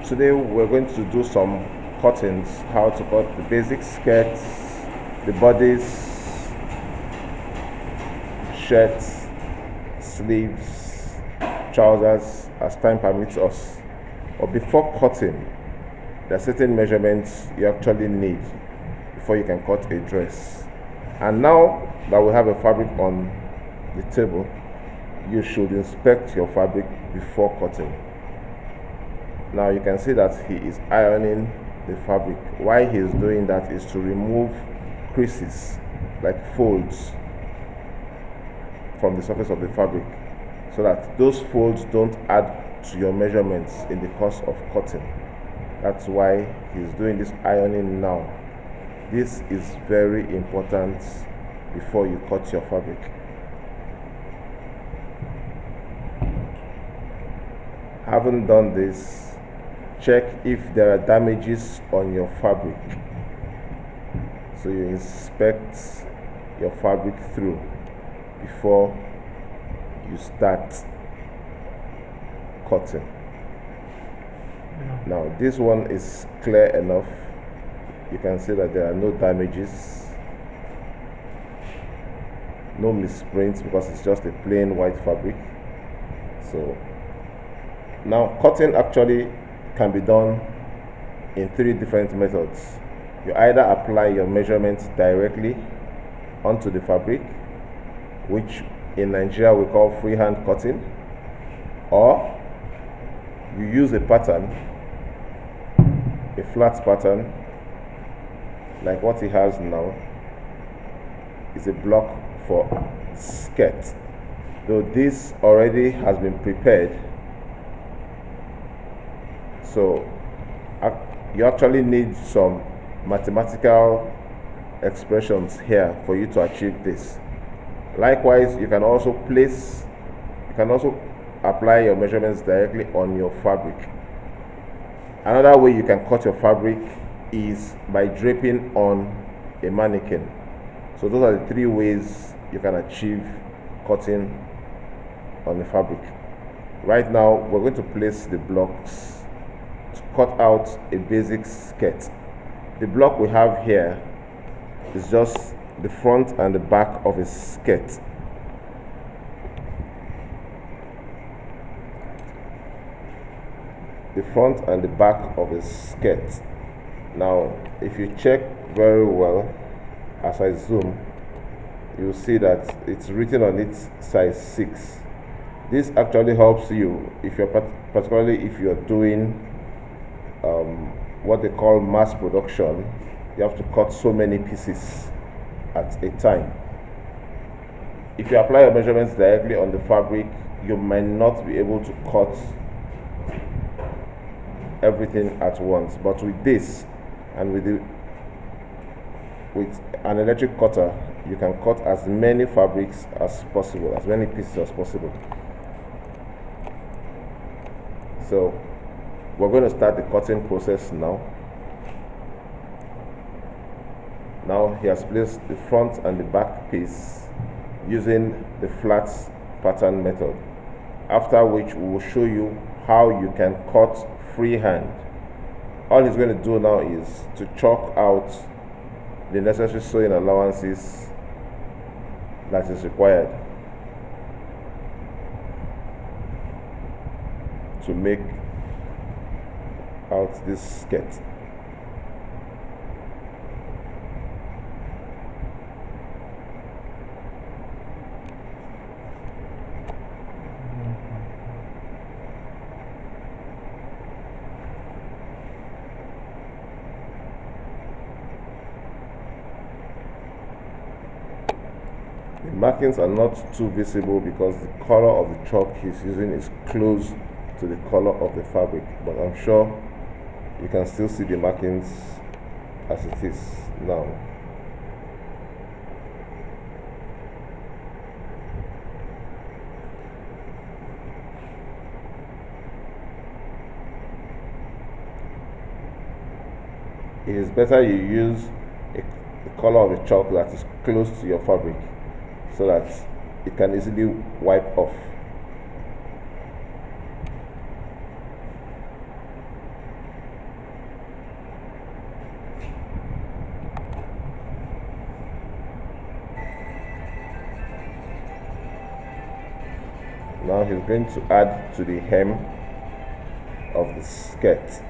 Today we're going to do some cuttings, how to cut the basic skirts, the bodies, shirts, sleeves, trousers as time permits us. But before cutting, there are certain measurements you actually need before you can cut a dress. And now that we have a fabric on the table, you should inspect your fabric before cutting. Now you can see that he is ironing the fabric. Why he is doing that is to remove creases, like folds, from the surface of the fabric, so that those folds don't add to your measurements in the course of cutting. That's why he's doing this ironing now. This is very important before you cut your fabric. Having done this, check if there are damages on your fabric. So you inspect your fabric through before you start cutting. Now this one is clear enough. You can see that there are no damages, no misprints, because it's just a plain white fabric. So now cutting actually can be done in 3 different methods. You either apply your measurements directly onto the fabric, which in Nigeria we call freehand cutting, or you use a pattern, a flat pattern like what he has now. Is a block for skirt, though this already has been prepared. So you actually need some mathematical expressions here for you to achieve this. Likewise, you can also apply your measurements directly on your fabric. Another way you can cut your fabric is by draping on a mannequin. So those are the 3 ways you can achieve cutting on the fabric. Right now we're going to place the blocks to cut out a basic skirt. The block we have here is just the front and the back of a skirt. The front and the back of a skirt. Now if you check very well, as I zoom, you'll see that it's written on it size 6. This actually helps you if you're particularly if you're doing what they call mass production. You have to cut so many pieces at a time. If you apply your measurements directly on the fabric, you might not be able to cut everything at once. But with this, and with an electric cutter, you can cut as many fabrics as possible, as many pieces as possible. So we're going to start the cutting process now. Now he has placed the front and the back piece using the flat pattern method, after which we will show you how you can cut freehand. All he's going to do now is to chalk out the necessary sewing allowances that is required to make out this skirt. The markings are not too visible because the color of the chalk he's using is close to the color of the fabric, but I'm sure you can still see the markings as it is now. It is better you use the color of the chalk that is close to your fabric, so that it can easily wipe off. Now he's going to add to the hem of the skirt.